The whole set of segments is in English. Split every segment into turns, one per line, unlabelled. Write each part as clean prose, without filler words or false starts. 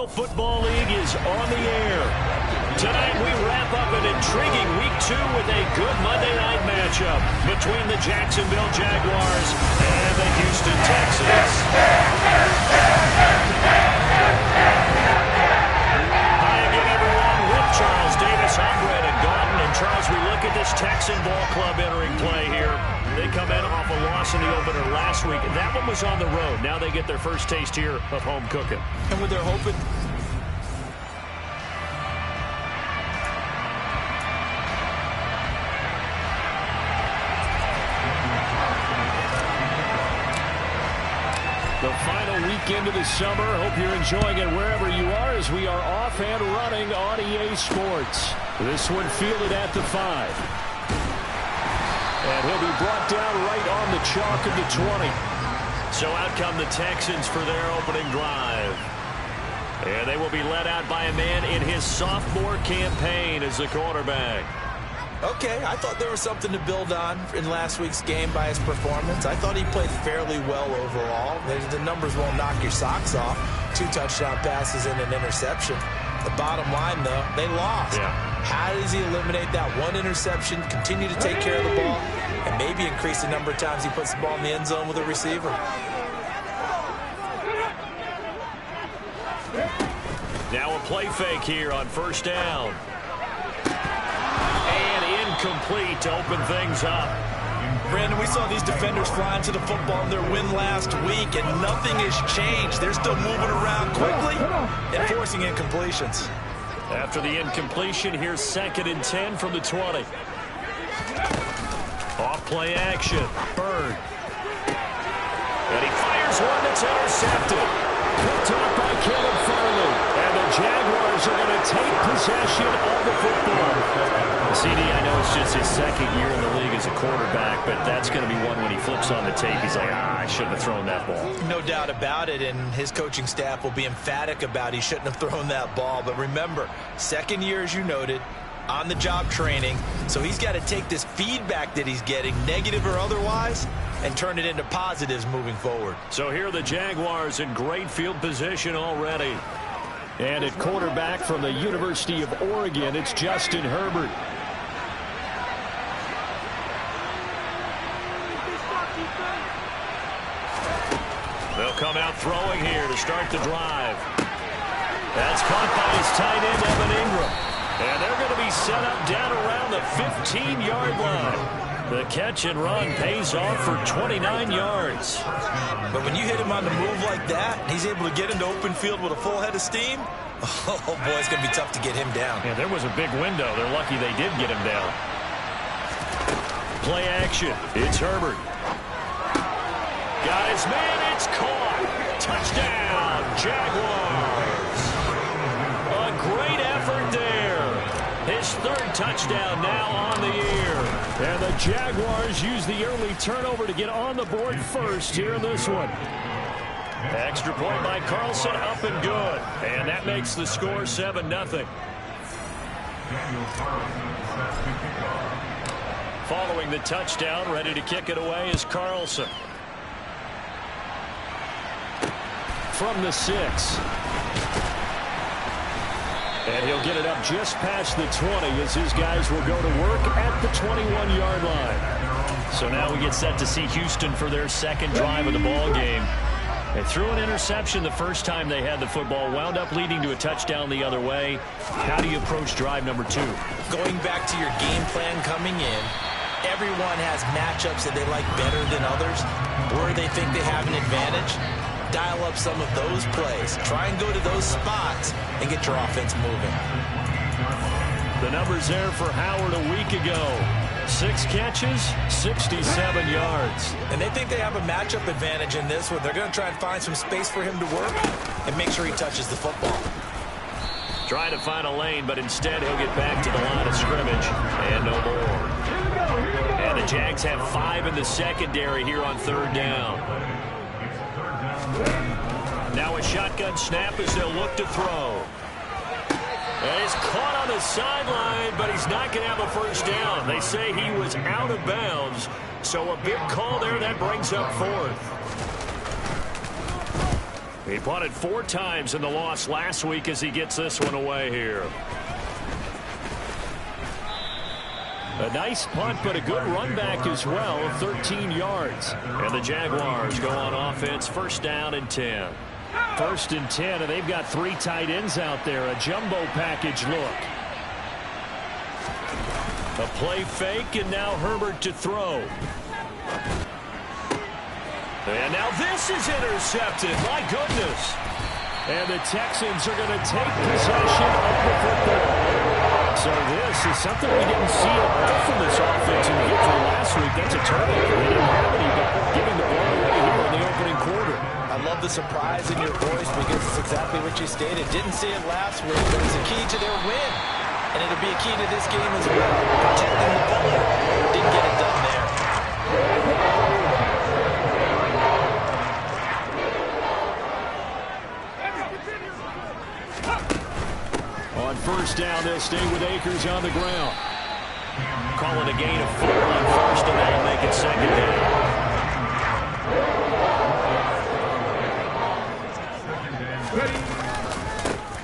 Football League is on the air. Tonight we wrap up an intriguing Week 2 with a good Monday night matchup between the Jacksonville Jaguars and the Houston Texans. Hi again, everyone. With Charles Davis, I'm Brandon Gordon. And Charles, we look at this Texan ball club entering play here. They come in off a loss in the opener last week. That one was on the road. Now they get their first taste here of home cooking.
And with their hoping...
The final weekend of the summer. Hope you're enjoying it wherever you are as we are off and running on EA Sports. This one fielded at the 5. And he'll be brought down right on the chalk of the 20. So out come the Texans for their opening drive. And they will be led out by a man in his sophomore campaign as the quarterback.
Okay, I thought there was something to build on in last week's game by his performance. I thought he played fairly well overall. The numbers won't knock your socks off. 2 touchdown passes and an interception. The bottom line, though, they lost.
Yeah.
How does he eliminate that one interception, continue to take care of the ball, and maybe increase the number of times he puts the ball in the end zone with a receiver?
Now a play fake here on first down. And incomplete to open things up.
Brandon, we saw these defenders flying to the football in their win last week, and nothing has changed. They're still moving around quickly and forcing incompletions.
After the incompletion, here's 2nd and 10 from the 20. Off play action. Bird. And he fires one that's intercepted. Picked off by Caleb Farley. And the Jaguars are going to take possession of the football. CD, I know it's just his 2nd year in the league as a quarterback, but that's going to be one when he flips on the tape. He's like, I shouldn't have thrown that ball.
No doubt about it, and his coaching staff will be emphatic about he shouldn't have thrown that ball. But remember, 2nd year, as you noted, on-the-job training, so he's got to take this feedback that he's getting, negative or otherwise, and turn it into positives moving forward.
So here are the Jaguars in great field position already. And at quarterback from the University of Oregon, it's Justin Herbert. They'll come out throwing here to start the drive. That's caught by his tight end, Evan Ingram. And they're going to be set up down around the 15-yard line. The catch and run pays off for 29 yards.
But when you hit him on the move like that, he's able to get into open field with a full head of steam. Oh, boy, it's going to be tough to get him down.
Yeah, there was a big window. They're lucky they did get him down. Play action. It's Herbert. Got his man. It's caught. Touchdown, Jaguars. A great effort there. His 3rd touchdown now on the year. And the Jaguars use the early turnover to get on the board first here in this one. Extra point by Carlson, up and good. And that makes the score 7-0. Following the touchdown, ready to kick it away is Carlson. From the 6. And he'll get it up just past the 20 as his guys will go to work at the 21-yard line. So now we get set to see Houston for their 2nd drive of the ball game. They threw an interception the first time they had the football, wound up leading to a touchdown the other way. How do you approach drive number 2?
Going back to your game plan coming in, everyone has matchups that they like better than others, where they think they have an advantage. Dial up some of those plays. Try and go to those spots and get your offense moving.
The numbers there for Howard a week ago. 6 catches, 67 yards.
And they think they have a matchup advantage in this one. They're going to try and find some space for him to work and make sure he touches the football.
Trying to find a lane, but instead he'll get back to the line of scrimmage. And no more. And the Jags have 5 in the secondary here on 3rd down. Now a shotgun snap as they'll look to throw. And he's caught on the sideline, but he's not going to have a first down. They say he was out of bounds, so a big call there that brings up 4th. He punted 4 times in the loss last week as he gets this one away here. A nice punt, but a good run back as well, 13 yards. And the Jaguars go on offense, first down and 10. First and 10, and they've got 3 tight ends out there. A jumbo package look. A play fake, and now Herbert to throw. And now this is intercepted. My goodness. And the Texans are going to take possession of the football. So this is something we didn't see a lot from this offense in the victory last week. That's a turnover. They didn't have anybody giving the ball away here in the opening quarter.
I love the surprise in your voice because it's exactly what you stated. Didn't see it last week, but it's a key to their win. And it'll be a key to this game as well. Protecting the ball. Didn't get it done there.
On first down, they'll stay with Akers on the ground. Call it a gain of 4 on first, and that'll make it second down.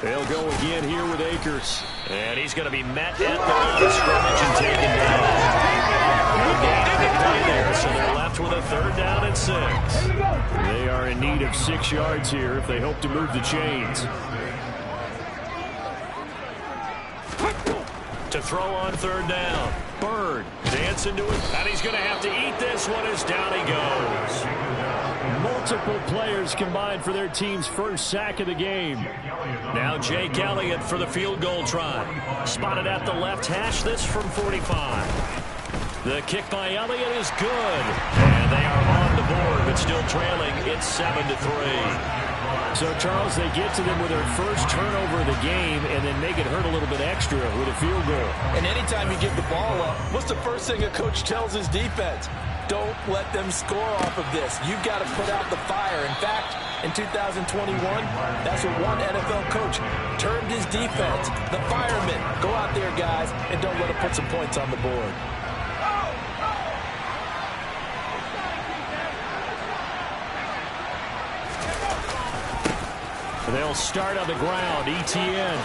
They'll go again here with Akers. And he's going to be met at the line of scrimmage and taken down. Good gain on the play there, so they're left with a third down and 6. They are in need of 6 yards here if they hope to move the chains. To throw on third down. Bird dancing to it, and he's going to have to eat this one as down he goes. Multiple players combined for their team's first sack of the game. Now Jake Elliott for the field goal try. Spotted at the left hash, this from 45. The kick by Elliott is good. And they are on the board, but still trailing. It's 7-3. So, Charles, they get to them with their first turnover of the game and then make it hurt a little bit extra with a field goal.
And anytime you give the ball up, what's the first thing a coach tells his defense? Don't let them score off of this. You've got to put out the fire. In fact, in 2021, that's what one NFL coach termed his defense. The firemen. Go out there, guys, and don't let them put some points on the board.
They'll start on the ground, Etienne.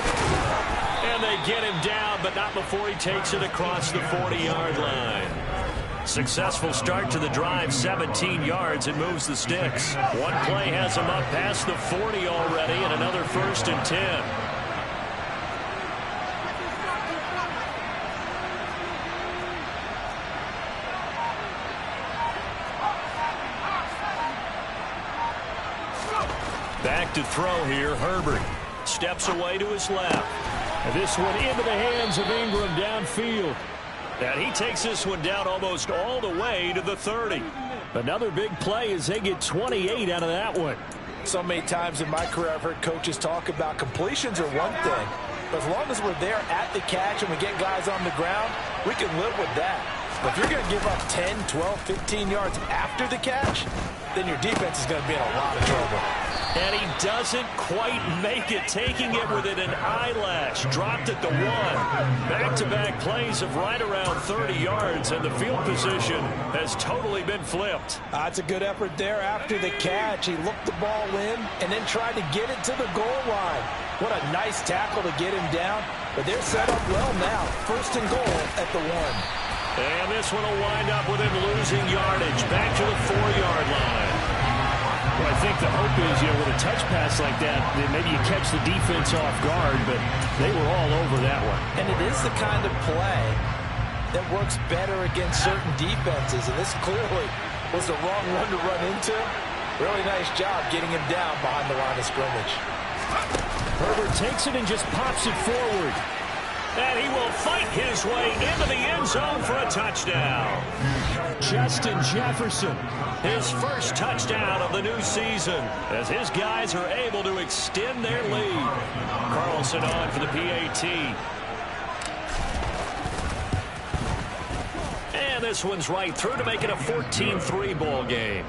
And they get him down, but not before he takes it across the 40-yard line. Successful start to the drive, 17 yards, and moves the sticks. One play has him up past the 40 already, and another first and 10. Back to throw here, Herbert. Steps away to his left. And this one into the hands of Ingram downfield. And he takes this one down almost all the way to the 30. Another big play as they get 28 out of that one.
So many times in my career I've heard coaches talk about completions are one thing. But as long as we're there at the catch and we get guys on the ground, we can live with that. But if you're going to give up 10, 12, 15 yards after the catch, then your defense is going to be in a lot of trouble.
And he doesn't quite make it, taking it within an eyelash. Dropped at the 1. Back-to-back plays of right around 30 yards, and the field position has totally been flipped.
That's a good effort there after the catch. He looked the ball in and then tried to get it to the goal line. What a nice tackle to get him down. But they're set up well now. First and goal at the 1.
And this one will wind up with him losing yardage. Back to the 4-yard line. Well, I think the hope is, with a touch pass like that maybe you catch the defense off guard, but they were all over that one.
And it is the kind of play that works better against certain defenses, and this clearly was the wrong one to run into. Really nice job getting him down behind the line of scrimmage.
Herbert takes it and just pops it forward. And he will fight his way into the end zone for a touchdown. Justin Jefferson, his first touchdown of the new season, as his guys are able to extend their lead. Carlson on for the PAT. And this one's right through to make it a 14-3 ball game.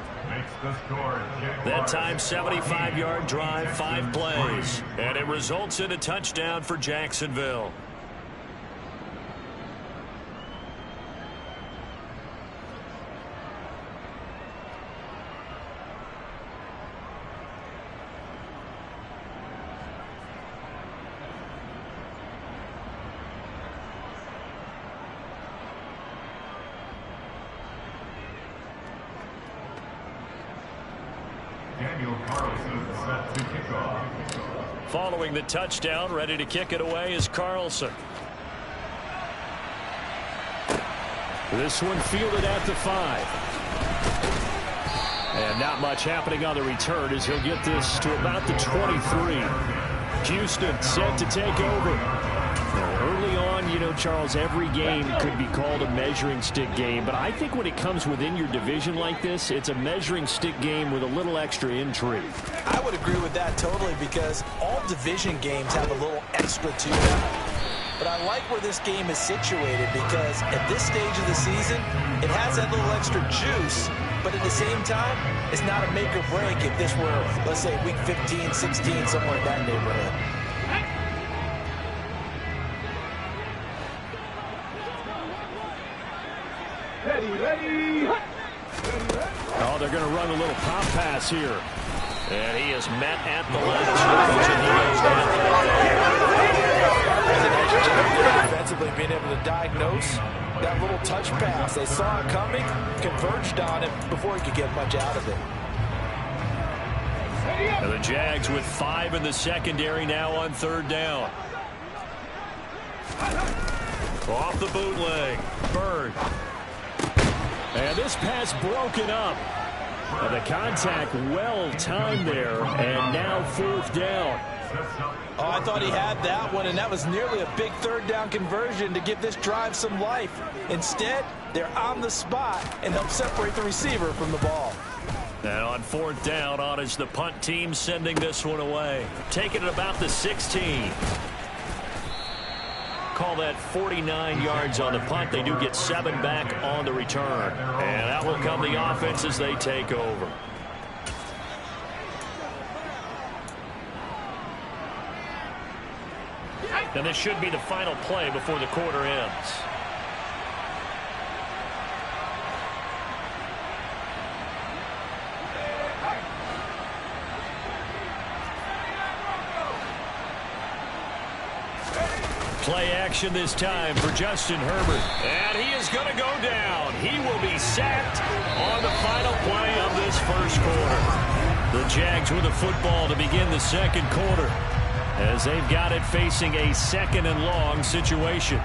That time, 75-yard drive, 5 plays. And it results in a touchdown for Jacksonville. Following the touchdown, ready to kick it away is Carlson. This one fielded at the 5. And not much happening on the return as he'll get this to about the 23. Houston set to take over. Now, early on, you know, Charles, every game could be called a measuring stick game. But I think when it comes within your division like this, it's a measuring stick game with a little extra intrigue.
I would agree with that totally because all division games have a little extra to them. But I like where this game is situated because at this stage of the season, it has that little extra juice. But at the same time, it's not a make or break if this were, let's say, week 15, 16, somewhere in that neighborhood.
Ready. Oh, they're going to run a little pop pass here. And he is met at the line of scrimmage, and he goes down.
Defensively, being able to diagnose that little touch pass. They saw it coming, converged on it before he could get much out of it.
And the Jags with 5 in the secondary now on 3rd down. Off the bootleg. Bird. And this pass broken up. And the contact well timed there. And now 4th down.
Oh, I thought he had that one, and that was nearly a big 3rd down conversion to give this drive some life. Instead, they're on the spot and help separate the receiver from the ball.
And on 4th down, on is the punt team sending this one away. Taking it about the 16. Call that 49 yards on the punt. They do get 7 back on the return. And that will come the offense as they take over. And this should be the final play before the quarter ends. Play action this time for Justin Herbert. And he is going to go down. He will be sacked on the final play of this first quarter. The Jags with the football to begin the second quarter, as they've got it facing a 2nd and long situation.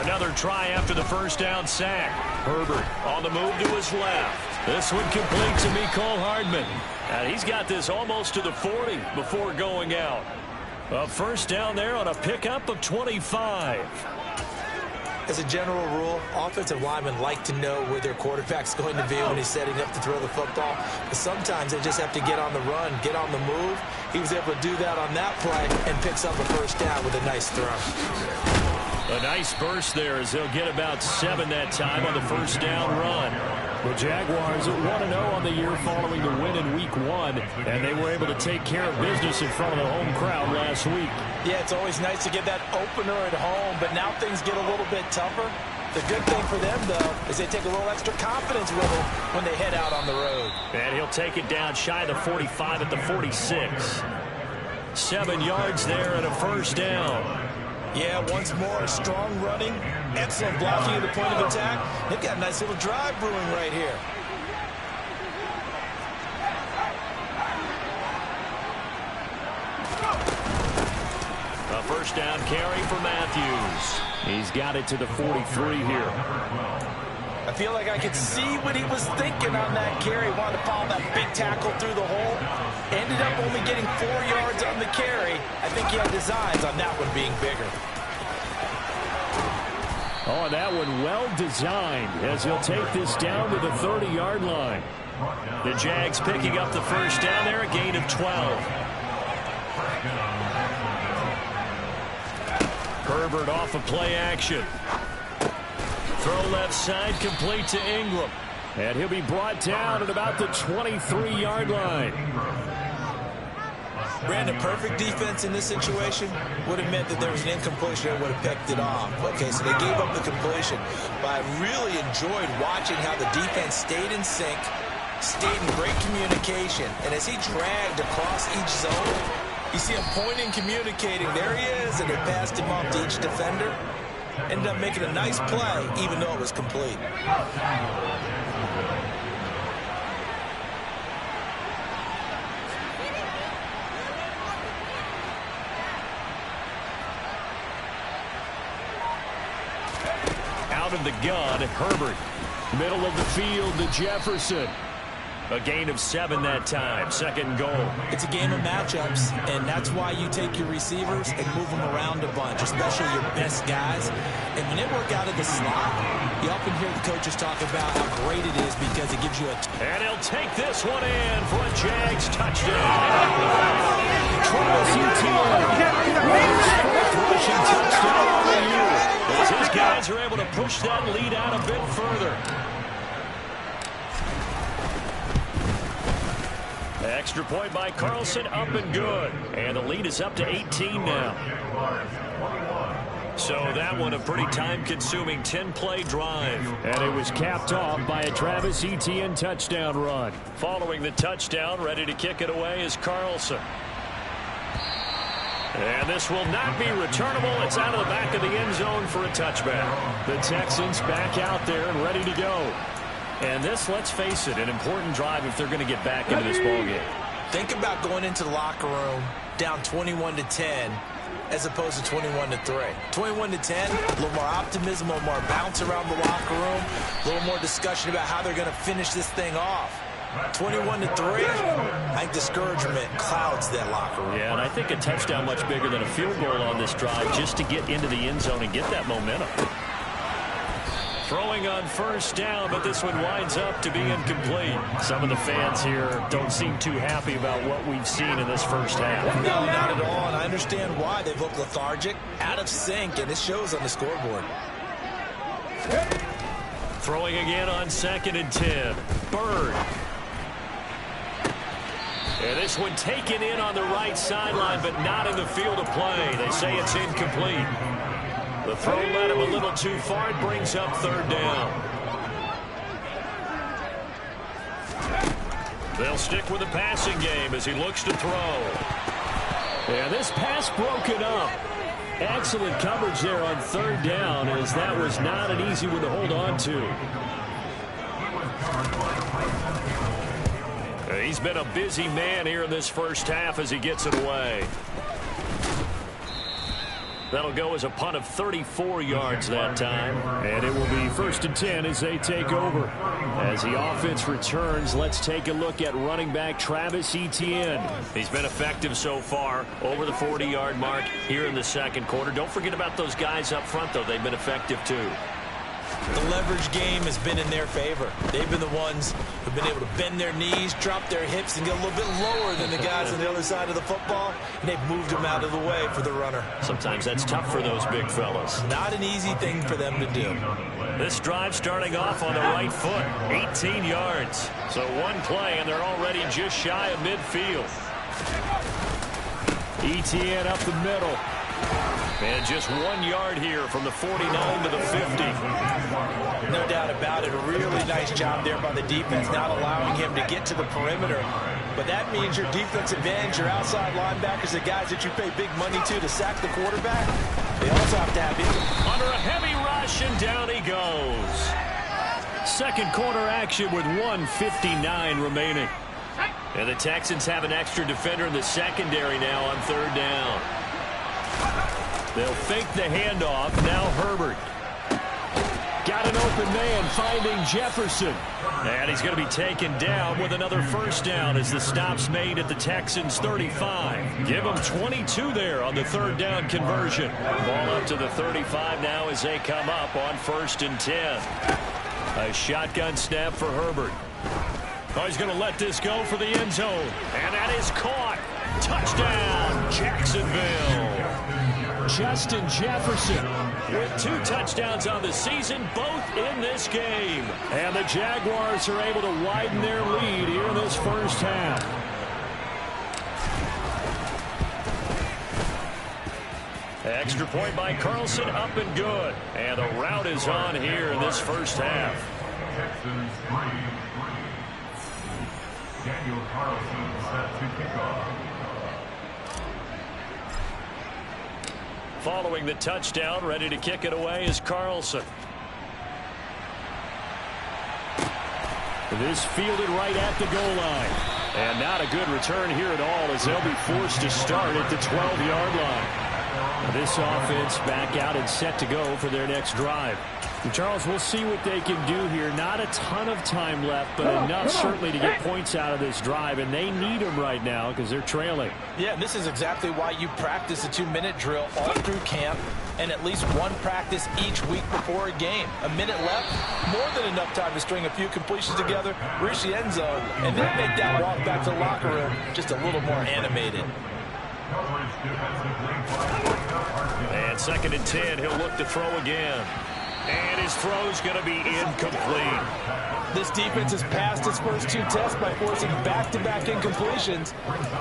Another try after the first down sack. Herbert on the move to his left. This one complete to Mecole Hardman. And he's got this almost to the 40 before going out. A first down there on a pickup of 25.
As a general rule, offensive linemen like to know where their quarterback's going to be when he's setting up to throw the football. But sometimes they just have to get on the run, get on the move. He was able to do that on that play and picks up a first down with a nice throw.
A nice burst there as they'll get about 7 that time on the first down run. The Jaguars at 1-0 on the year following the win in week 1, and they were able to take care of business in front of the home crowd last week.
Yeah, it's always nice to get that opener at home, but now things get a little bit tougher. The good thing for them, though, is they take a little extra confidence with them when they head out on the road.
And he'll take it down shy of the 45 at the 46. 7 yards there and a first down.
Yeah, once more, strong running, excellent blocking at the point of attack. They've got a nice little drive brewing right here.
A first down carry for Matthews. He's got it to the 43 here.
I feel like I could see what he was thinking on that carry. Wanted to follow that big tackle through the hole. Ended up only getting 4 yards on the carry. I think he had designs on that one being bigger.
Oh, that one well designed as he'll take this down to the 30-yard line. The Jags picking up the first down there, a gain of 12. Herbert off of play action. Throw left side, complete to Ingram. And he'll be brought down at about the 23-yard line.
Brandon, perfect defense in this situation would have meant that there was an incompletion and would have picked it off. Okay, so they gave up the completion. But I really enjoyed watching how the defense stayed in sync, stayed in great communication. And as he dragged across each zone, you see him pointing, communicating. There he is, and they passed him off to each defender. Ended up making a nice play, even though it was complete.
Out of the gun, Herbert. Middle of the field to Jefferson. A gain of 7 that time. Second goal.
It's a game of matchups, and that's why you take your receivers and move them around a bunch, especially your best guys. And when they work out of the slot, you often hear the coaches talk about how great it is because it gives you a...
And he'll take this one in for a Jags touchdown. Travis Etienne. Fourth rushing touchdown of the year. As his guys are able to push that lead out a bit further. Extra point by Carlson, up and good. And the lead is up to 18 now. So that one a pretty time-consuming 10-play drive. And it was capped off by a Travis Etienne touchdown run. Following the touchdown, ready to kick it away is Carlson. And this will not be returnable. It's out of the back of the end zone for a touchback. The Texans back out there and ready to go. And this, let's face it, an important drive if they're going to get back into this ballgame.
Think about going into the locker room down 21-10 as opposed to 21-3. 21-10, a little more optimism, a little more bounce around the locker room, a little more discussion about how they're going to finish this thing off. 21-3, I think discouragement clouds that locker room.
Yeah, and I think a touchdown much bigger than a field goal on this drive just to get into the end zone and get that momentum. Throwing on first down, but this one winds up to be incomplete. Some of the fans here don't seem too happy about what we've seen in this first half.
No, not at all, and I understand why. They've looked lethargic, out of sync, and it shows on the scoreboard.
Throwing again on 2nd and 10. Bird. And this one taken in on the right sideline, but not in the field of play. They say it's incomplete. The throw led him a little too far. It brings up 3rd down. They'll stick with the passing game as he looks to throw. Yeah, this pass broken up. Excellent coverage there on 3rd down, as that was not an easy one to hold on to. He's been a busy man here in this first half as he gets it away. That'll go as a punt of 34 yards that time. And it will be 1st and 10 as they take over. As the offense returns, let's take a look at running back Travis Etienne. He's been effective so far, over the 40-yard mark here in the second quarter. Don't forget about those guys up front, though. They've been effective, too.
The leverage game has been in their favor. They've been the ones who've been able to bend their knees, drop their hips, and get a little bit lower than the guys on the other side of the football, and they've moved them out of the way for the runner.
Sometimes that's tough for those big fellas.
Not an easy thing for them to do.
This drive starting off on the right foot, 18 yards. So one play, and they're already just shy of midfield. Etienne up the middle. And just 1 yard here from the 49 to the 50.
No doubt about it. A really nice job there by the defense, not allowing him to get to the perimeter. But that means your defense advantage, your outside linebackers, the guys that you pay big money to sack the quarterback, they also have to have him.
Under a heavy rush, and down he goes. Second quarter action with 1:59 remaining. And the Texans have an extra defender in the secondary now on 3rd down. They'll fake the handoff. Now Herbert. Got an open man finding Jefferson. And he's going to be taken down with another first down as the stop's made at the Texans 35. Give them 22 there on the 3rd down conversion. Ball up to the 35 now as they come up on 1st and 10. A shotgun snap for Herbert. Oh, he's going to let this go for the end zone. And that is caught. Touchdown, Jacksonville. Justin Jefferson with 2 touchdowns on the season, both in this game. And the Jaguars are able to widen their lead here in this first half. Extra point by Carlson, up and good. And the route is on here in this first half. Following the touchdown, ready to kick it away is Carlson. This fielded right at the goal line. And not a good return here at all as they'll be forced to start at the 12-yard line. This offense back out and set to go for their next drive. And Charles, we'll see what they can do here. Not a ton of time left, but enough certainly to get points out of this drive. And they need them right now because they're trailing.
Yeah, and this is exactly why you practice a 2-minute drill all through camp and at least one practice each week before a game. A minute left, more than enough time to string a few completions together, reach the end zone, and then make that walk back to the locker room just a little more animated.
And 2nd and 10, he'll look to throw again. And his throw's going to be incomplete.
This defense has passed its first 2 tests by forcing back-to-back incompletions.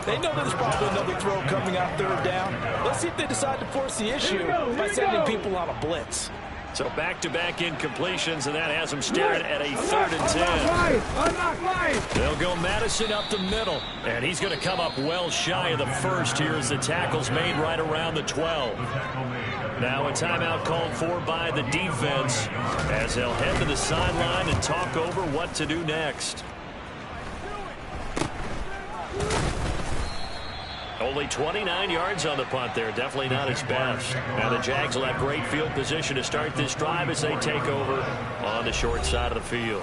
They know there's probably another throw coming out 3rd down. Let's see if they decide to force the issue by sending people on a blitz.
So back-to-back incompletions, and that has them staring at a 3rd and 10. They'll go Madison up the middle, and he's going to come up well shy of the first here as the tackle's made right around the 12. Now a timeout called for by the defense as they'll head to the sideline and talk over what to do next. Only 29 yards on the punt there. Definitely not his best. Now the Jags will have great field position to start this drive as they take over on the short side of the field.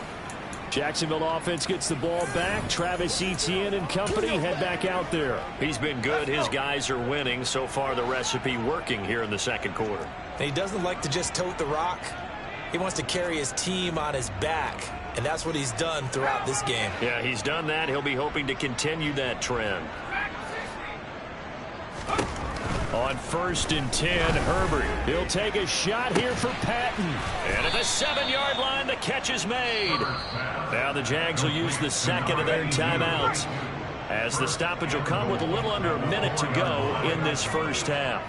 Jacksonville offense gets the ball back. Travis Etienne and company head back out there. He's been good. His guys are winning. So far the recipe working here in the 2nd quarter.
And he doesn't like to just tote the rock. He wants to carry his team on his back. And that's what he's done throughout this game.
Yeah, he's done that. He'll be hoping to continue that trend. On 1st and 10, Herbert. He'll take a shot here for Patton. And at the 7-yard line, the catch is made. Now the Jags will use the 2nd of their timeouts as the stoppage will come with a little under a minute to go in this first half.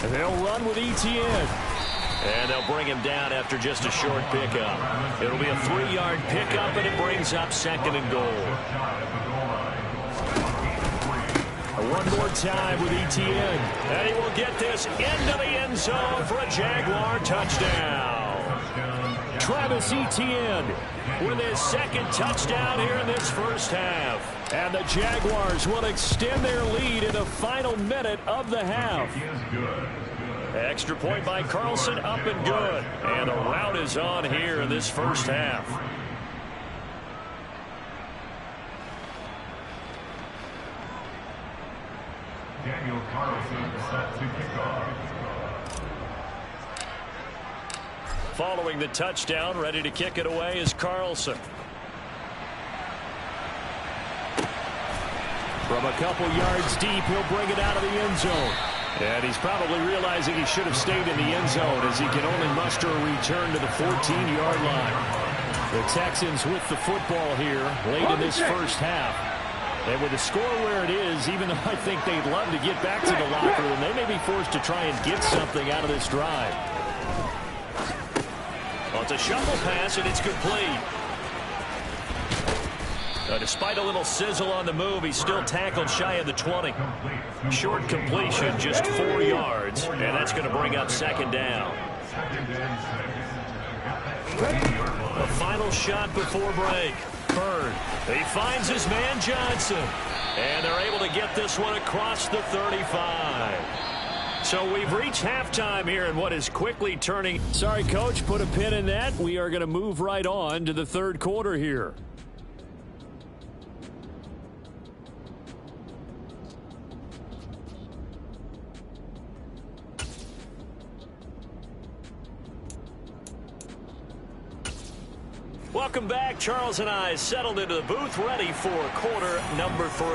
And they'll run with Etienne. And they'll bring him down after just a short pickup. It'll be a 3-yard pickup, and it brings up 2nd and goal. One more time with Etienne. And he will get this into the end zone for a Jaguar touchdown. Travis Etienne with his 2nd touchdown here in this first half. And the Jaguars will extend their lead in the final minute of the half. Extra point by Carlson, up and good. And the rout is on here in this first half.
Daniel Carlson set to kick off.
Following the touchdown, ready to kick it away is Carlson. From a couple yards deep, he'll bring it out of the end zone. And he's probably realizing he should have stayed in the end zone as he can only muster a return to the 14-yard line. The Texans with the football here late in this first half. And with the score where it is, even though I think they'd love to get back to the locker room, they may be forced to try and get something out of this drive. Well, it's a shovel pass, and it's complete. Despite a little sizzle on the move, he's still tackled shy of the 20. Short completion, just 4 yards, and that's going to bring up 2nd down. A final shot before break. Bird, he finds his man Johnson, and they're able to get this one across the 35. So we've reached halftime here in what is quickly turning. Sorry, Coach, put a pin in that. We are going to move right on to the 3rd quarter here. Welcome back. Charles and I settled into the booth, ready for quarter number 3.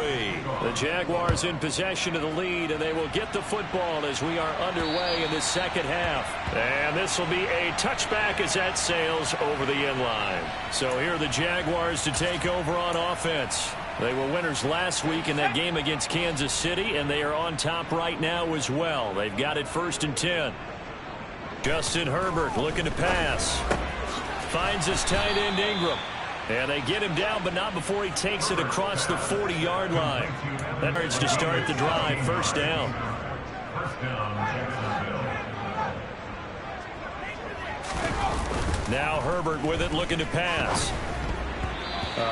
The Jaguars in possession of the lead, and they will get the football as we are underway in the 2nd half. And this will be a touchback as that sails over the end line. So here are the Jaguars to take over on offense. They were winners last week in that game against Kansas City, and they are on top right now as well. They've got it 1st and 10. Justin Herbert looking to pass. Finds his tight end Ingram. And they get him down, but not before he takes it across the 40-yard line. That hurts to start the drive. First down. Now Herbert with it, looking to pass.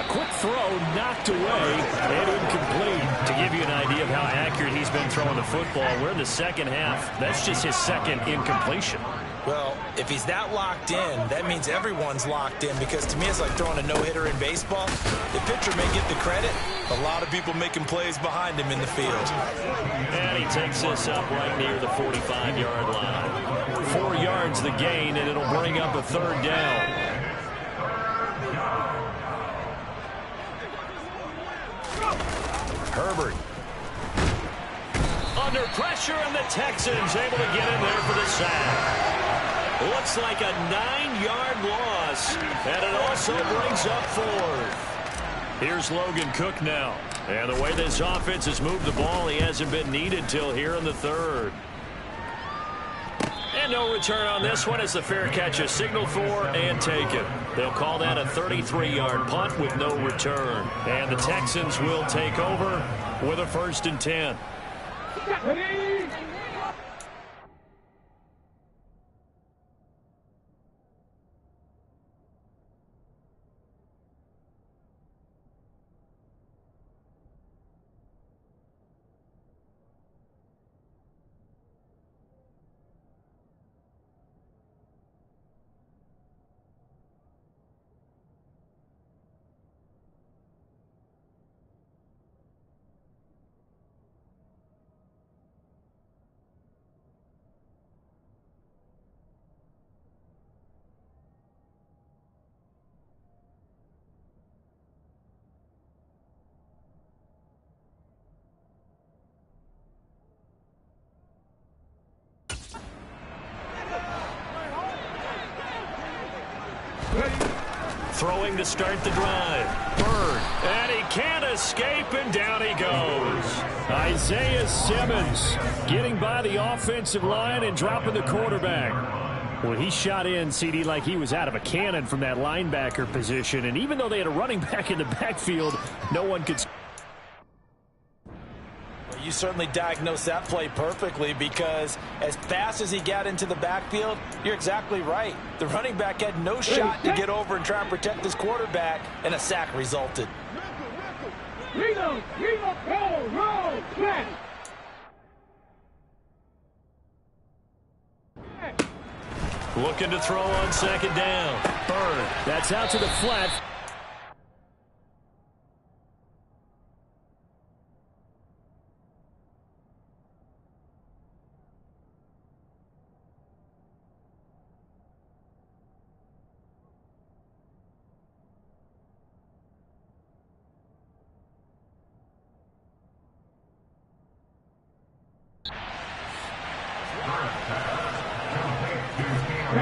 Quick throw, knocked away, and incomplete. To give you an idea of how accurate he's been throwing the football, we're in the second half. That's just his second incompletion.
Well, if he's that locked in, that means everyone's locked in, because to me it's like throwing a no-hitter in baseball. The pitcher may get the credit. A lot of people making plays behind him in the field.
And he takes this up right near the 45-yard line. 4 yards the gain, and it'll bring up a third down. Herbert. Under pressure, and the Texans able to get in there for the sack. Looks like a 9-yard loss, and it also brings up fourth. Here's Logan Cook now. And the way this offense has moved the ball, he hasn't been needed till here in the third. And no return on this one as the fair catch is signaled for and taken. They'll call that a 33-yard punt with no return. And the Texans will take over with a 1st and 10. Throwing to start the drive. Bird. And he can't escape, and down he goes. Isaiah Simmons getting by the offensive line and dropping the quarterback. Well, he shot in, CD, like he was out of a cannon from that linebacker position. And even though they had a running back in the backfield, no one could...
You certainly diagnosed that play perfectly, because as fast as he got into the backfield, you're exactly right. The running back had no shot to get over and try and protect his quarterback, and a sack resulted.
Looking to throw on 2nd down. Bird. That's out to the flat.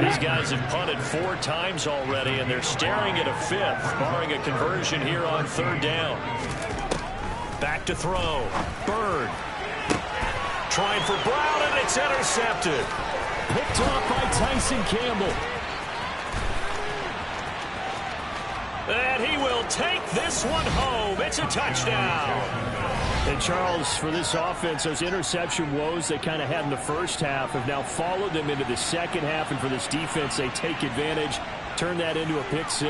These guys have punted 4 times already, and they're staring at a 5th, barring a conversion here on 3rd down. Back to throw. Bird. Trying for Brown, and it's intercepted. Picked off by Tyson Campbell. And he will take this one home. It's a touchdown. And Charles, for this offense, those interception woes they kind of had in the first half have now followed them into the second half. And for this defense, they take advantage, turn that into a pick 6.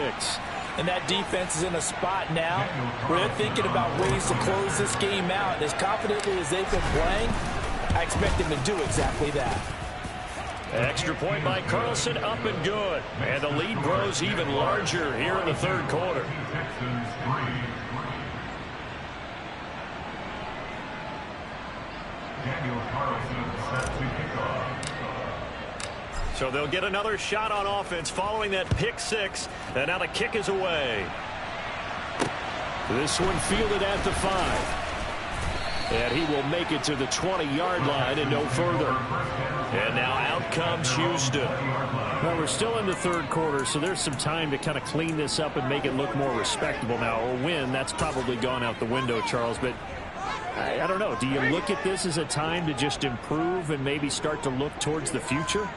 And that defense is in a spot now where they're thinking about ways to close this game out. And as confidently as they've been playing, I expect them to do exactly that.
Extra point by Carlson, up and good. And the lead grows even larger here in the 3rd quarter. So they'll get another shot on offense following that pick 6. And now the kick is away. This one fielded at the 5. And he will make it to the 20-yard line and no further. And now out comes Houston. Well, we're still in the 3rd quarter, so there's some time to kind of clean this up and make it look more respectable. Now, a win, that's probably gone out the window, Charles, but I don't know. Do you look at this as a time to just improve and maybe start to look towards the future?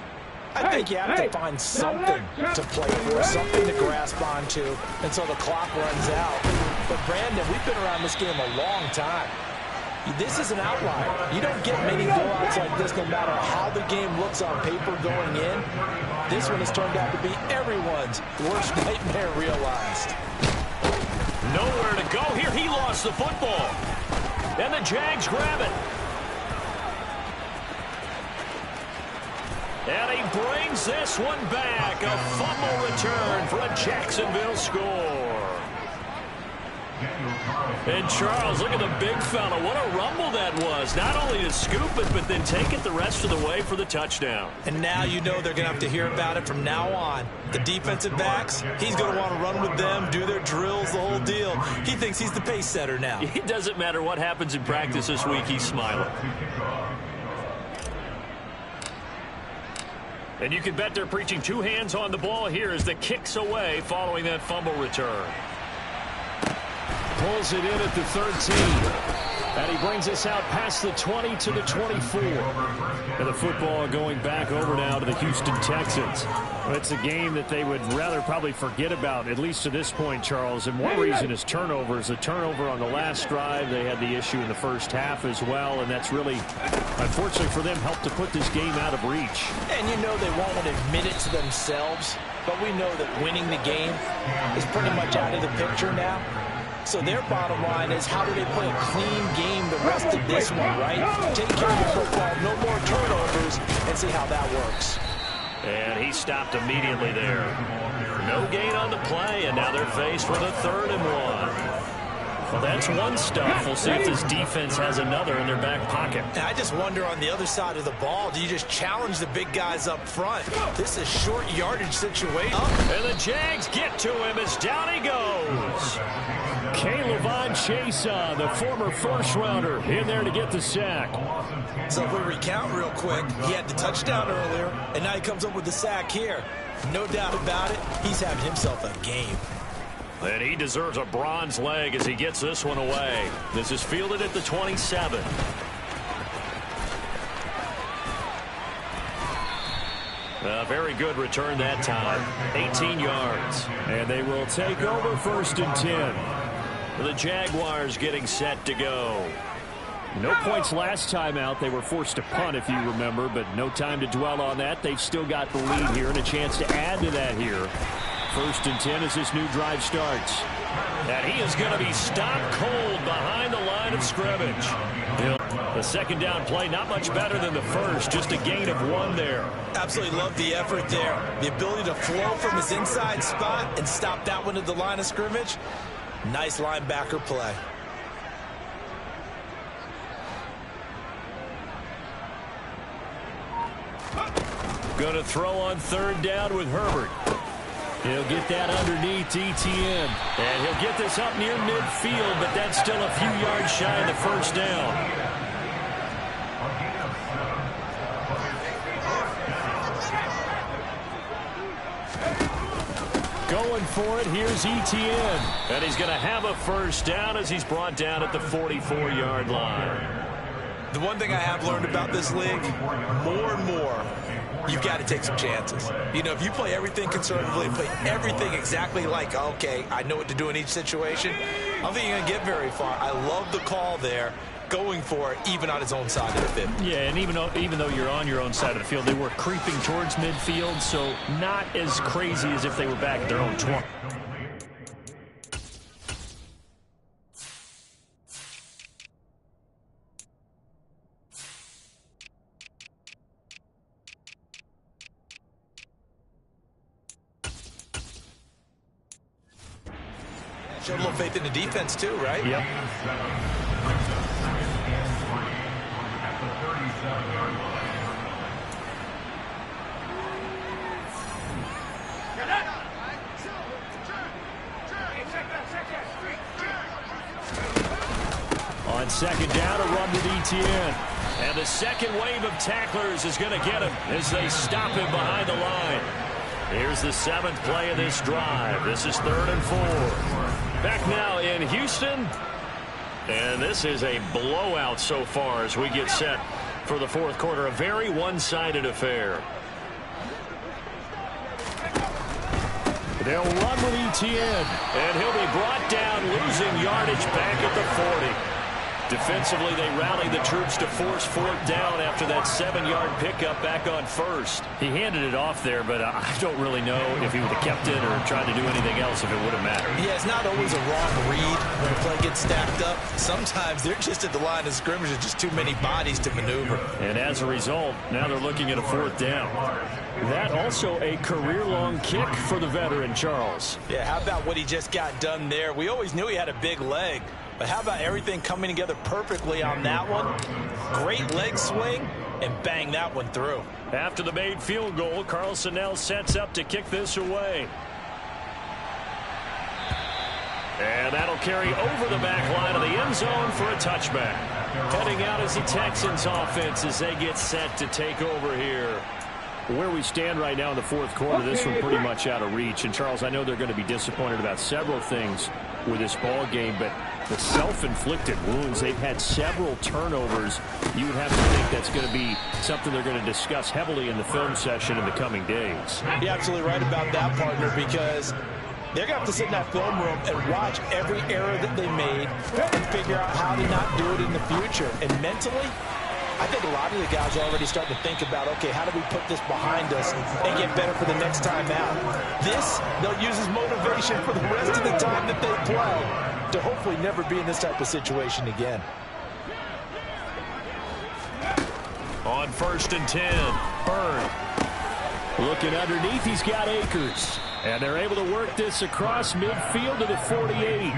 I think you have to find something to play for, something to grasp onto until the clock runs out. But, Brandon, we've been around this game a long time. This is an outlier. You don't get many blowouts like this no matter how the game looks on paper going in. This one has turned out to be everyone's worst nightmare realized.
Nowhere to go here. He lost the football. And the Jags grab it. And he brings this one back. A fumble return for a Jacksonville score. And Charles, look at the big fella. What a rumble that was. Not only to scoop it, but then take it the rest of the way for the touchdown.
And now you know they're going to have to hear about it from now on. The defensive backs, he's going to want to run with them, do their drills, the whole deal. He thinks he's the pace setter now.
It doesn't matter what happens in practice this week. He's smiling. And you can bet they're preaching two hands on the ball here as the kick's away following that fumble return. Pulls it in at the 13. And he brings us out past the 20 to the 24. And the football going back over now to the Houston Texans. Well, it's a game that they would rather probably forget about, at least to this point, Charles. And one reason is turnovers. A turnover on the last drive. They had the issue in the first half as well. And that's really, unfortunately for them, helped to put this game out of reach.
And you know they won't admit it to themselves. But we know that winning the game is pretty much out of the picture now. So their bottom line is, how do they play a clean game the rest of this one, right? Take care of the football, no more turnovers, and see how that works.
And he stopped immediately there. No gain on the play, and now they're faced with a 3rd and 1. Well, that's one stuff. We'll see if this defense has another in their back pocket.
And I just wonder on the other side of the ball, do you just challenge the big guys up front? This is short yardage situation.
And the Jags get to him as down he goes. K'Lavon Chaisson, the former first-rounder, in there to get the sack.
So if we recount real quick, he had the touchdown earlier, and now he comes up with the sack here. No doubt about it, he's having himself a game.
And he deserves a bronze leg as he gets this one away. This is fielded at the 27. A very good return that time. 18 yards. And they will take over 1st and 10. The Jaguars getting set to go. No points last time out. They were forced to punt, if you remember, but no time to dwell on that. They've still got the lead here and a chance to add to that here. 1st and 10 as this new drive starts. And he is going to be stopped cold behind the line of scrimmage. The second down play, not much better than the first, just a gain of 1 there.
Absolutely love the effort there. The ability to flow from his inside spot and stop that one at the line of scrimmage. Nice linebacker play.
Going to throw on 3rd down with Herbert. He'll get that underneath ETN. And he'll get this up near midfield, but that's still a few yards shy of the 1st down. Going for it, here's ETN. And he's going to have a 1st down as he's brought down at the 44-yard line.
The one thing I have learned about this league, more and more, you've got to take some chances. You know, if you play everything conservatively, play everything exactly like, okay, I know what to do in each situation, I don't think you're going to get very far. I love the call there, going for it, even on his own side of the field.
Yeah, and even though you're on your own side of the field, they were creeping towards midfield, so not as crazy as if they were back at their own 20.
Showed a little faith in the defense too, right?
Yep. On 2nd down, a run with ETN. And the second wave of tacklers is going to get him as they stop him behind the line. Here's the 7th play of this drive. This is 3rd and 4. Back now in Houston. And this is a blowout so far as we get set for the 4th quarter. A very one-sided affair. They'll run with Etienne, and he'll be brought down, losing yardage back at the 40. Defensively, they rallied the troops to force fourth down after that 7-yard pickup back on first.
He handed it off there, but I don't really know if he would have kept it or tried to do anything else if it would have mattered.
Yeah, it's not always a wrong read when a play gets stacked up. Sometimes they're just at the line of scrimmage. There's just too many bodies to maneuver.
And as a result, now they're looking at a fourth down.
That also a career-long kick for the veteran, Charles.
Yeah, how about what he just got done there? We always knew he had a big leg. But how about everything coming together perfectly on that one? Great leg swing, and bang that one through.
After the made field goal, Carlson now sets up to kick this away. And that'll carry over the back line of the end zone for a touchback. Heading out as the Texans offense as they get set to take over here.
Where we stand right now in the fourth quarter, this one pretty much out of reach. And, Charles, I know they're going to be disappointed about several things with this ball game, but the self-inflicted wounds, they've had several turnovers. You would have to think that's going to be something they're going to discuss heavily in the film session in the coming days.
You're absolutely right about that, partner, because they're going to have to sit in that film room and watch every error that they made and figure out how to not do it in the future. And mentally, I think a lot of the guys are already starting to think about, okay, how do we put this behind us and get better for the next time out? This, they'll use as motivation for the rest of the time that they play to hopefully never be in this type of situation again.
On 1st and 10, Byrne. Looking underneath, he's got Akers. And they're able to work this across midfield to the 48.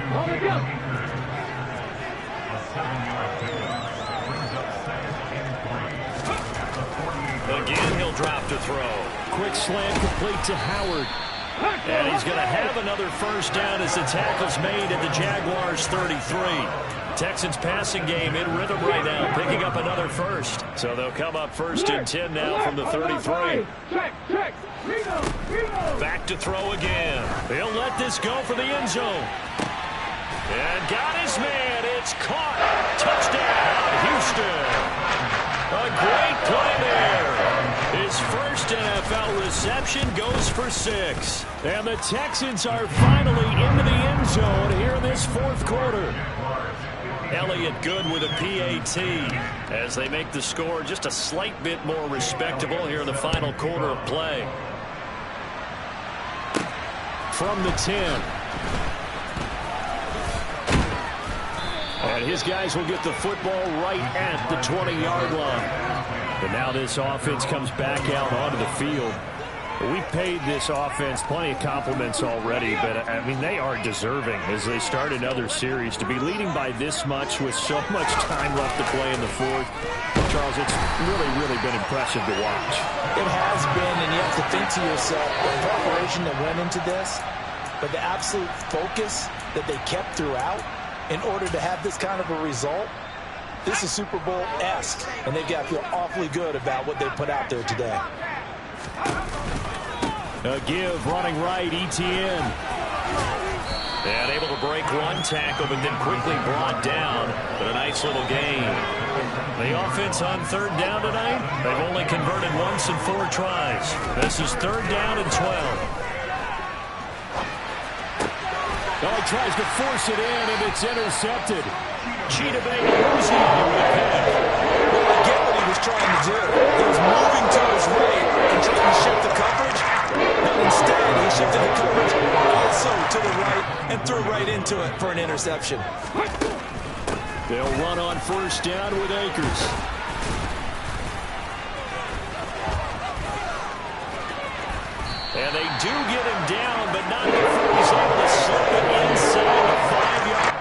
Again, he'll drop to throw. Quick slant complete to Howard. And he's going to have another first down as the tackle's made at the Jaguars' 33. Texans passing game in rhythm right now, picking up another first. So they'll come up 1st and 10 now from the 33. Back to throw again. He'll let this go for the end zone. And got his man. It's caught. Touchdown, Houston. A great play there. His first NFL reception goes for 6. And the Texans are finally into the end zone here in this fourth quarter. Elliott good with a PAT as they make the score just a slight bit more respectable here in the final quarter of play. From the 10. And his guys will get the football right at the 20-yard line. And now this offense comes back out onto the field. We've paid this offense plenty of compliments already, but, I mean, they are deserving as they start another series. To be leading by this much with so much time left to play in the fourth, Charles, it's really been impressive to watch.
It has been, and you have to think to yourself, the preparation that went into this, but the absolute focus that they kept throughout in order to have this kind of a result. This is Super Bowl-esque, and they've got to feel awfully good about what they put out there today.
A give, running right, Etienne. And able to break one tackle, but then quickly brought down. But a nice little gain. The offense on 3rd down tonight, they've only converted once in 4 tries. This is 3rd down and 12. Oh, he tries to force it in, and it's intercepted. Cheetah Bay losing with the pick.
Well, I get what he was trying to do. He was moving to his right and trying to shift the coverage. But instead, he shifted the coverage also to the right and threw right into it for an interception.
They'll run on 1st down with Akers. And they do get him down, but not before he's able to slip it inside the 5-yard.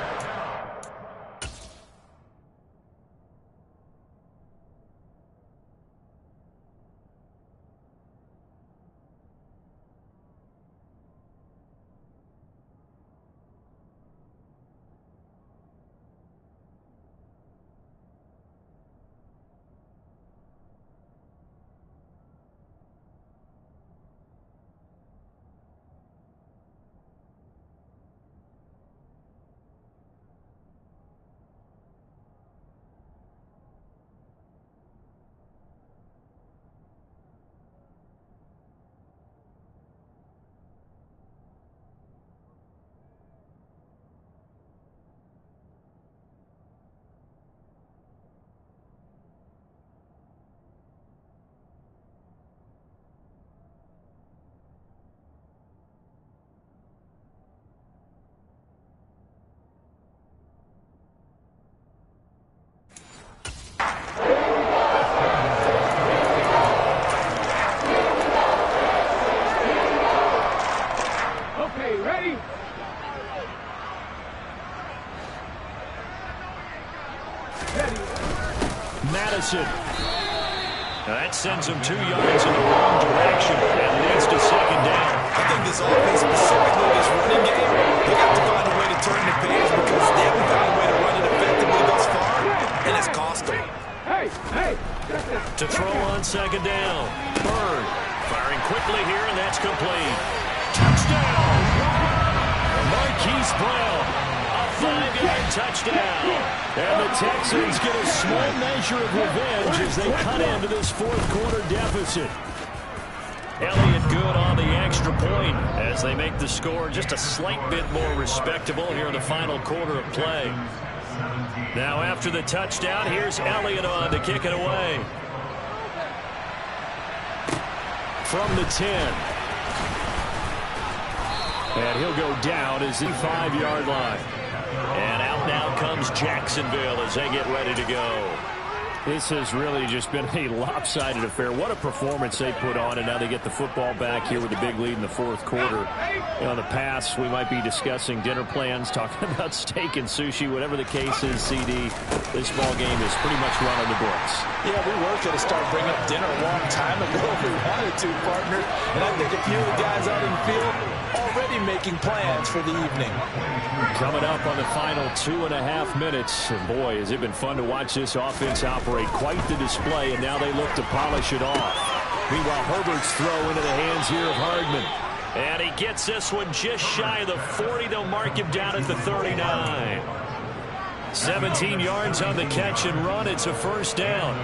Madison. That sends them 2 yards in the wrong direction and leads to second down.
I think this offense, specifically this running game, they got to find a way to turn the page because they haven't found a way to run it effectively thus far, and it's cost them.
To throw on second down. Bird firing quickly here, and that's complete. Touchdown! Marquise Brown, a 5-yard touchdown. And the Texans get a small measure of revenge as they cut into this fourth-quarter deficit. Elliott good on the extra point as they make the score just a slight bit more respectable here in the final quarter of play. Now after the touchdown, here's Elliott on to kick it away. From the 10. And he'll go down as the 5-yard line. And out now comes Jacksonville as they get ready to go. This has really just been a lopsided affair. What a performance they put on, and now they get the football back here with a big lead in the fourth quarter. You know, in the past, we might be discussing dinner plans, talking about steak and sushi, whatever the case is, CD. This ball game is pretty much run on the books.
Yeah, we were going to start bringing up dinner a long time ago if we wanted to, partner. And I think a few of the guys out in the field already making plans for the evening.
Coming up on the final 2.5 minutes. And boy, has it been fun to watch this offense operate. Quite the display, and now they look to polish it off. Meanwhile, Herbert's throw into the hands here of Hardman. And he gets this one just shy of the 40. They'll mark him down at the 39. 17 yards on the catch and run. It's a first down.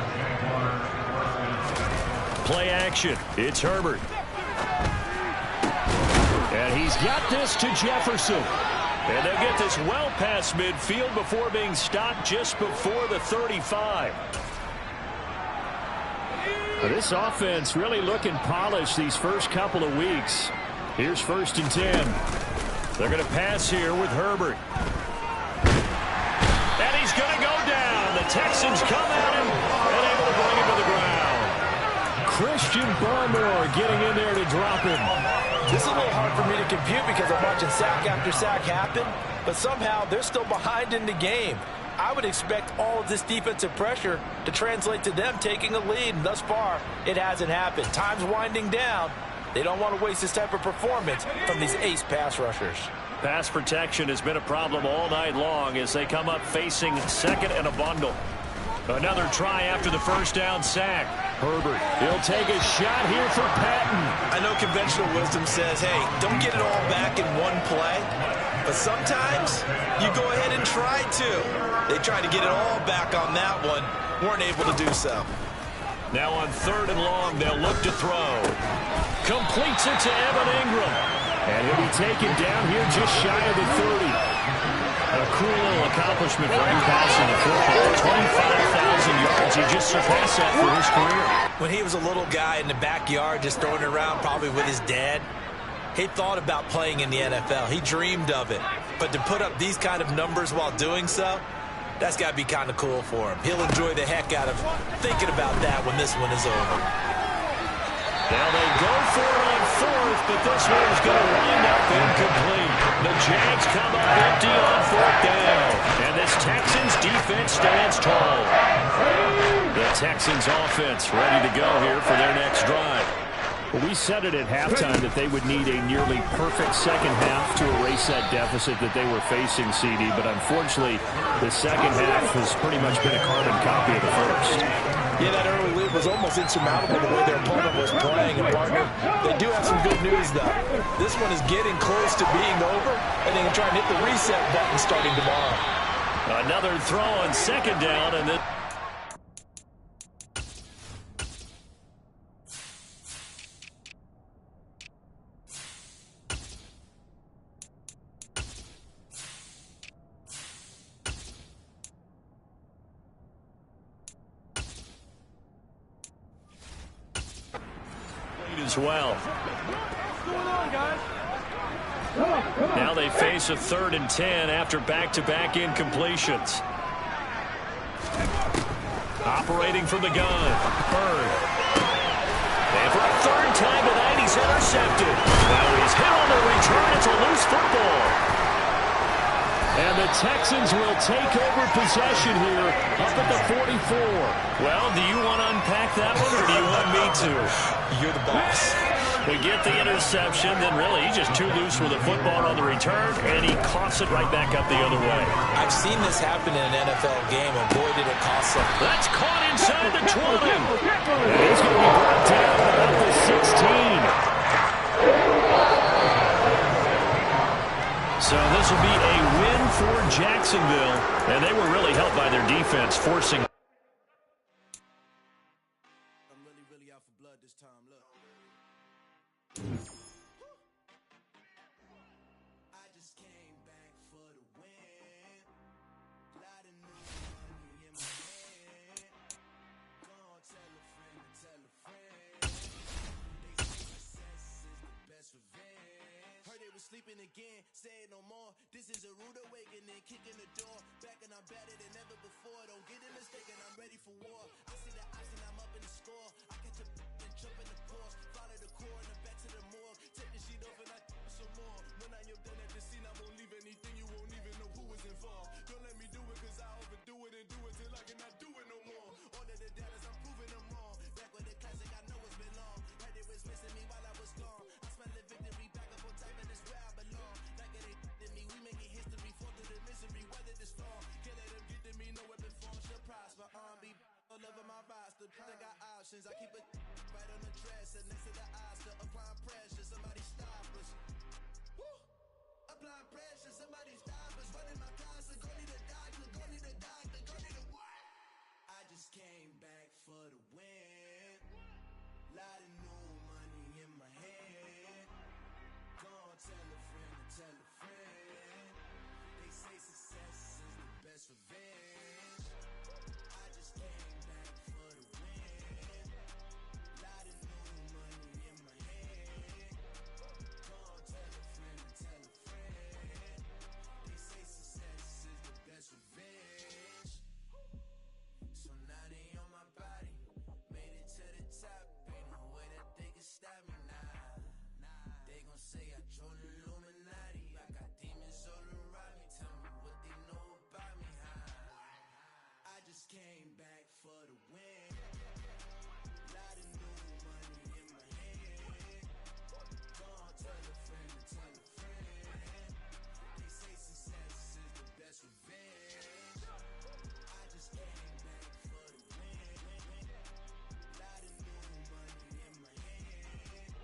Play action. It's Herbert. And he's got this to Jefferson. And they'll get this well past midfield before being stopped just before the 35. This offense really looking polished these first couple of weeks. Here's 1st and 10. They're going to pass here with Herbert. And he's going to go down. The Texans come at him and able to bring him to the ground. Christian Barmore getting in there to drop him.
This is a little hard for me to compute because I'm watching sack after sack happen, but somehow they're still behind in the game. I would expect all of this defensive pressure to translate to them taking a lead, and thus far, it hasn't happened. Time's winding down. They don't want to waste this type of performance from these ace pass rushers.
Pass protection has been a problem all night long as they come up facing second and a bundle. Another try after the first down sack. Herbert, he'll take a shot here for Patton.
I know conventional wisdom says, hey, don't get it all back in one play. But sometimes you go ahead and try to. They tried to get it all back on that one. Weren't able to do so.
Now on 3rd and long, they'll look to throw. Completes it to Evan Ingram. And he'll be taken down here just shy of the 30. A cool little accomplishment for him passing the football. 25,000 yards. He just surpassed that for his career.
When he was a little guy in the backyard just throwing it around probably with his dad, he thought about playing in the NFL. He dreamed of it. But to put up these kind of numbers while doing so, that's got to be kind of cool for him. He'll enjoy the heck out of thinking about that when this one is over.
Now they go for it on 4th, but this one's going to wind up incomplete. The Jags come up empty on 4th down. And this Texans defense stands tall. The Texans offense ready to go here for their next drive. Well, we said it at halftime that they would need a nearly perfect second half to erase that deficit that they were facing, CD. But unfortunately, the second half has pretty much been a carbon copy of the first.
Yeah, that early lead was almost insurmountable the way their opponent was playing. And, partner, they do have some good news, though. This one is getting close to being over, and they can try and hit the reset button starting tomorrow.
Another throw on 2nd down, and then as well. Now they face a 3rd and 10 after back-to-back incompletions. Operating from the gun, Bird. And for a 3rd time tonight, he's intercepted. Now he's hit on the return. It's a loose football.
And the Texans will take over possession here up at the 44.
Well, do you want to unpack that one, or do you want me to?
You're the boss.
We get the interception, then really he's just too loose with the football on the return, and he coughs it right back up the other way.
I've seen this happen in an NFL game, and boy, did it cost them.
That's caught inside the 20.
And he's going to be brought down about the 16.
So this will be a win for Jacksonville, and they were really helped by their defense, forcing.
I'm really out for blood this time. Look. I just came back for the win. Lot of new money in my hand. Gonna tell a friend to tell a friend. They say success is the best revenge. Heard they was sleeping again, say it no more. This is a rude awakening, kicking the door. Back and I'm better than ever before. Don't get it mistaken, I'm ready for war. I see the option, I'm up in the score. I catch a and jump in the course. Follow the core and the back to the morgue. Take the sheet off and I some more. When I am done at the scene, I won't leave anything. You won't even know who is involved. Don't let me do it, cause I overdo it and do it till I cannot do it no more. All of the doubters, I'm proving them wrong. Back with the classic, I know it's been long. Heard it was missing me while I was gone. I smell the victory back up on top, and it's where I belong. Like it ain't to me, we making history. Fall through the misery, weather this storm. Can't let them get to me, no weapon form shall prosper. Be all over my roster. I got options, I keep it right on the dresser. Next to the Oscar, applying pressure. Somebody stop us. Woo! Applying pressure, somebody stop us. Running my closet, go need a doctor, go need a doctor, go need a what? I just came back for the win. Lot of new money in my hand. Gonna tell a friend to tell a friend. They say success is the best revenge. I just came back for the win. Lot of new money in my hand. Gonna tell a friend to tell a friend. They say success is the best revenge. So now they on my body. Made it to the top. Ain't no way that they can stop me now. They gon' say I joined the Illuminati. I got demons all around me. Tell me what they know about me. I just came back for the win. Lot of new money in my hand. Gonna tell a friend to tell a friend. They say success is the best revenge. I just came back for the win. Lot of new money in my hand.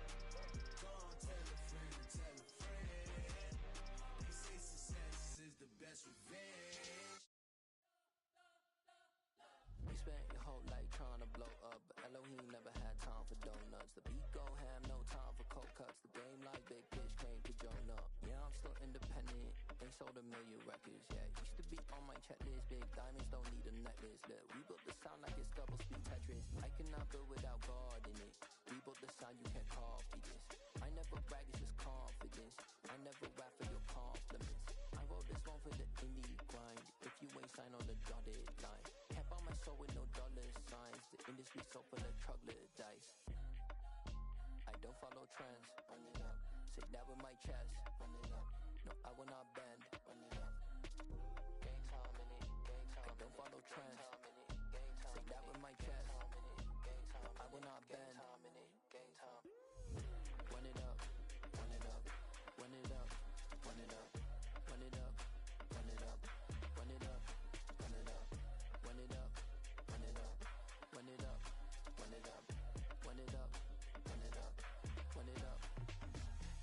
Gonna tell a friend to tell a friend. They say success is the best revenge.
You spent your whole life trying to blow up, but Elohim never had time for donuts. The beat go ham, no time for cold cuts. The game like big bitch came to join up. Yeah, I'm still independent, ain't sold a million records yet. Used to be on my checklist, big diamonds don't need a necklace. Look, we built the sound like it's double speed Tetris. I cannot build without God in it. We built the sound, you can't copy this. I never brag, it's just confidence. I never rap for your compliments. I wrote this one for the indie grind. If you ain't signed on the dotted line, can't buy my soul with no dollar signs. The industry so full of troglodytes. I don't follow trends. Run it up. Say that with my chest. Run it up. No, I will not bend. Run it up. Game time in it. Game time. I don't follow trends. Say that with my chest. No, I will not bend. Game time. Run it up. Run it up. Run it up. Run it up. Run it up. Run it up. Run it up. Run it up. Run it up. Run it up. Run it up. Run it up. Run it up. Run it up. Run it up.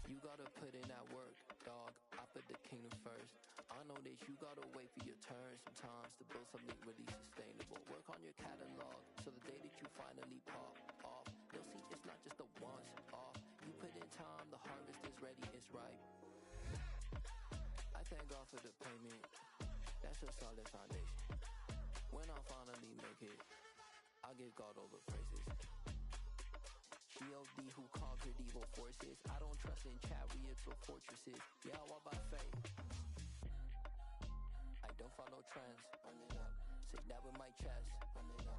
You gotta put in that work, dog. I put the kingdom first. I know that you gotta wait for your turn sometimes to build something really sustainable. Work on your catalog so the day that you finally pop off, you'll see it's not just a once off. You put in time, the harvest is ready, it's ripe. I thank God for the payment. That's a solid foundation. When I finally make it, I'll give God all the praises. G.O.D. who conquered evil forces. I don't trust in chariots or fortresses. Yeah, I walk by faith. I don't follow trends. Run it up. Say that with my chest. Run it up.